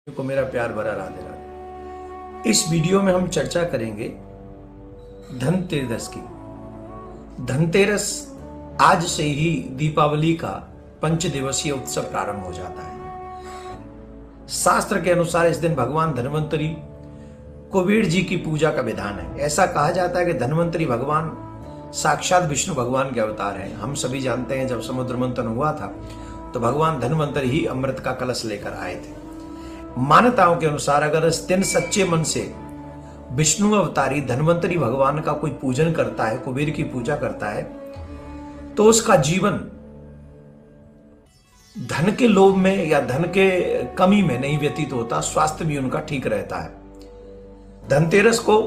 को मेरा प्यार भरा राधे राधे। इस वीडियो में हम चर्चा करेंगे धनतेरस की। धनतेरस आज से ही दीपावली का 5 दिवसीय उत्सव प्रारंभ हो जाता है। शास्त्र के अनुसार इस दिन भगवान धन्वंतरी कुबेर जी की पूजा का विधान है। ऐसा कहा जाता है कि धन्वंतरी भगवान साक्षात विष्णु भगवान के अवतार हैं। हम सभी जानते हैं जब समुद्र मंथन हुआ था तो भगवान धन्वंतरी ही अमृत का कलश लेकर आए थे। मान्यताओं के अनुसार अगर इस दिन सच्चे मन से विष्णु अवतारी धन्वंतरी भगवान का कोई पूजन करता है, कुबेर की पूजा करता है, तो उसका जीवन धन के लोभ में या धन के कमी में नहीं व्यतीत होता, स्वास्थ्य भी उनका ठीक रहता है। धनतेरस को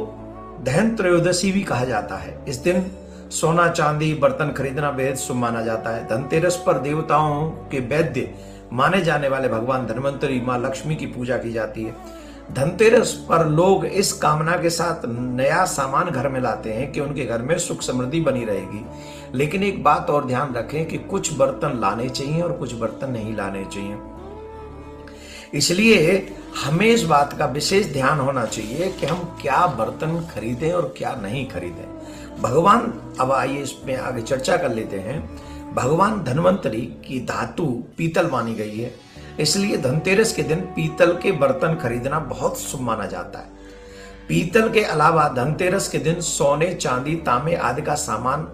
धन त्रयोदशी भी कहा जाता है। इस दिन सोना चांदी बर्तन खरीदना बेहद शुभ माना जाता है। धनतेरस पर देवताओं के वैद्य माने जाने वाले भगवान धन्वंतरी मां लक्ष्मी की पूजा की जाती है। धनतेरस पर लोग इस कामना के साथ नया सामान घर में लाते हैं कि उनके घर में सुख समृद्धि बनी रहेगी। लेकिन एक बात और ध्यान रखें कि कुछ बर्तन लाने चाहिए और कुछ बर्तन नहीं लाने चाहिए। इसलिए हमें इस बात का विशेष ध्यान होना चाहिए कि हम क्या बर्तन खरीदें और क्या नहीं खरीदें। भगवान, अब आइए इसमें आगे चर्चा कर लेते हैं। भगवान धन्वंतरी की धातु पीतल मानी गई है, इसलिए धनतेरस के दिन पीतल के बर्तन खरीदना बहुत शुभ माना जाता है। पीतल के अलावा धनतेरस के दिन सोने चांदी तांबे आदि का सामान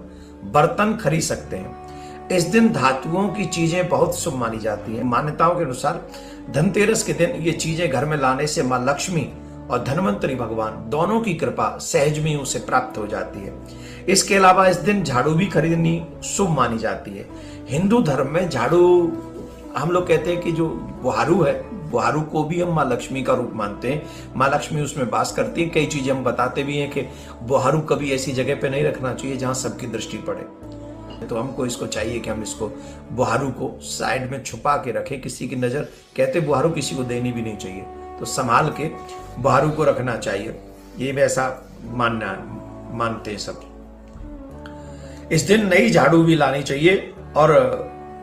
बर्तन खरीद सकते हैं। इस दिन धातुओं की चीजें बहुत शुभ मानी जाती हैं। मान्यताओं के अनुसार धनतेरस के दिन ये चीजें घर में लाने से मां लक्ष्मी और धन्वंतरी भगवान दोनों की कृपा सहज में उसे प्राप्त हो जाती है। इसके अलावा इस दिन झाड़ू भी खरीदनी शुभ मानी जाती है। हिंदू धर्म में झाड़ू, हम लोग कहते हैं कि जो बुहारू है, बुहारू को भी हम मां लक्ष्मी का रूप मानते हैं। मां लक्ष्मी उसमें वास करती है। कई चीजें हम बताते भी हैं कि बुहारू कभी ऐसी जगह पे नहीं रखना चाहिए जहां सबकी दृष्टि पड़े। तो हमको इसको चाहिए कि हम इसको बुहारू को साइड में छुपा के रखें। किसी की नजर, कहते बुहारू किसी को देनी भी नहीं चाहिए, तो संभाल के बुहारू को रखना चाहिए। ये वैसा मानते हैं सब। इस दिन नई झाड़ू भी लानी चाहिए और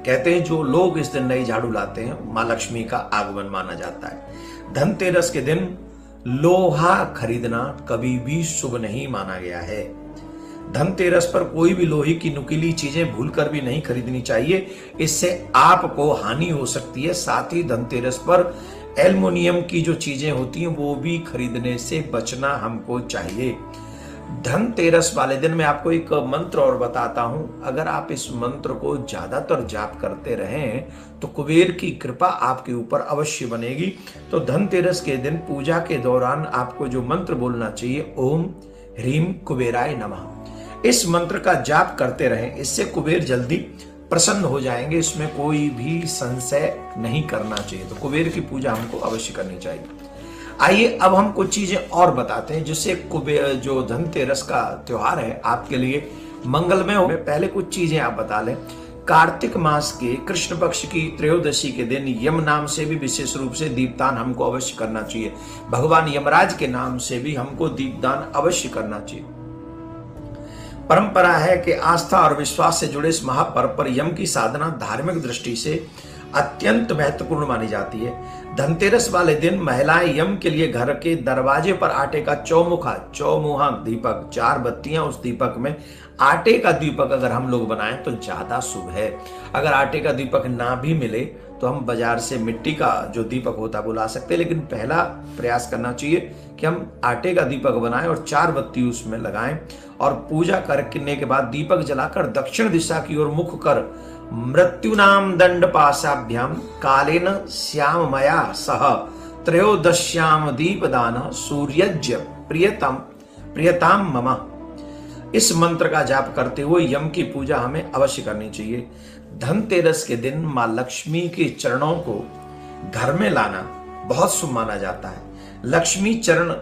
कहते हैं जो लोग इस दिन नई झाड़ू लाते हैं मां लक्ष्मी का आगमन माना जाता है। धनतेरस के दिन लोहा खरीदना कभी भी शुभ नहीं माना गया है। धनतेरस पर कोई भी लोहे की नुकीली चीजें भूलकर भी नहीं खरीदनी चाहिए, इससे आपको हानि हो सकती है। साथ ही धनतेरस पर एल्युमिनियम की जो चीजें होती हैं वो भी खरीदने से बचना हमको चाहिए। धनतेरस वाले दिन मैं आपको एक मंत्र और बताता हूं। अगर आप इस मंत्र को ज्यादातर जाप करते रहें तो कुबेर की कृपा आपके ऊपर अवश्य बनेगी। तो धनतेरस के दिन पूजा के दौरान आपको जो मंत्र बोलना चाहिए, ओम ह्रीम कुबेराय नमः। इस मंत्र का जाप करते रहें, इससे कुबेर जल्दी प्रसन्न हो जाएंगे। इसमें कोई भी संशय नहीं करना चाहिए। तो कुबेर की पूजा हमको अवश्य करनी चाहिए। आइए अब हम कुछ चीजें और बताते हैं जिससे कुबेर, जो धनतेरस का त्योहार है, आपके लिए मंगलमय हो। पहले कुछ चीजें आप बता लें। कार्तिक मास के कृष्ण पक्ष की त्रयोदशी के दिन यम नाम से भी विशेष रूप से दीपदान हमको अवश्य करना चाहिए। भगवान यमराज के नाम से भी हमको दीपदान अवश्य करना चाहिए। परंपरा है कि आस्था और विश्वास से जुड़े इस महापर्व पर यम की साधना धार्मिक दृष्टि से अत्यंत महत्वपूर्ण मानी जाती है। धनतेरस वाले दिन महिलाएं यम के लिए घर के दरवाजे पर आटे का चौमुहा दीपक, 4 बत्तियां, उस दीपक में आटे का दीपक अगर हम लोग बनाएं तो ज्यादा शुभ है। अगर आटे का दीपक ना भी मिले तो हम बाजार से मिट्टी का जो दीपक होता है वो ला सकते हैं, लेकिन पहला प्रयास करना चाहिए कि हम आटे का दीपक बनाएं और 4 बत्ती उसमें लगाएं और पूजा करने के बाद दीपक जलाकर दक्षिण दिशा की ओर मुख कर मृत्युनाम दंड पाशाभ्याम कालेन श्याममया सह त्रयोदश्याम दीपदान सूर्यज्य प्रियताम मम। इस मंत्र का जाप करते हुए यम की पूजा हमें अवश्य करनी चाहिए। धनतेरस के दिन मां लक्ष्मी के चरणों को घर में लाना बहुत शुभ माना जाता है। लक्ष्मी चरण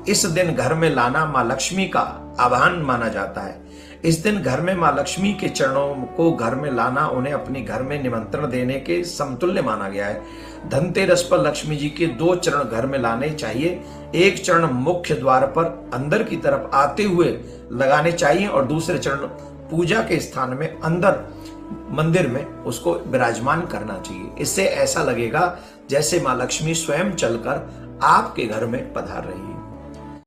इस दिन घर में लाना मां लक्ष्मी का आह्वान माना जाता है। इस दिन घर में मां लक्ष्मी के चरणों को घर में लाना उन्हें अपने घर में निमंत्रण देने के समतुल्य माना गया है। धनतेरस पर लक्ष्मी जी के 2 चरण घर में लाने चाहिए। एक चरण मुख्य द्वार पर अंदर की तरफ आते हुए लगाने चाहिए और दूसरे चरण पूजा के स्थान में अंदर मंदिर में उसको विराजमान करना चाहिए। इससे ऐसा लगेगा जैसे मां लक्ष्मी स्वयं चलकर आपके घर में पधार रही है।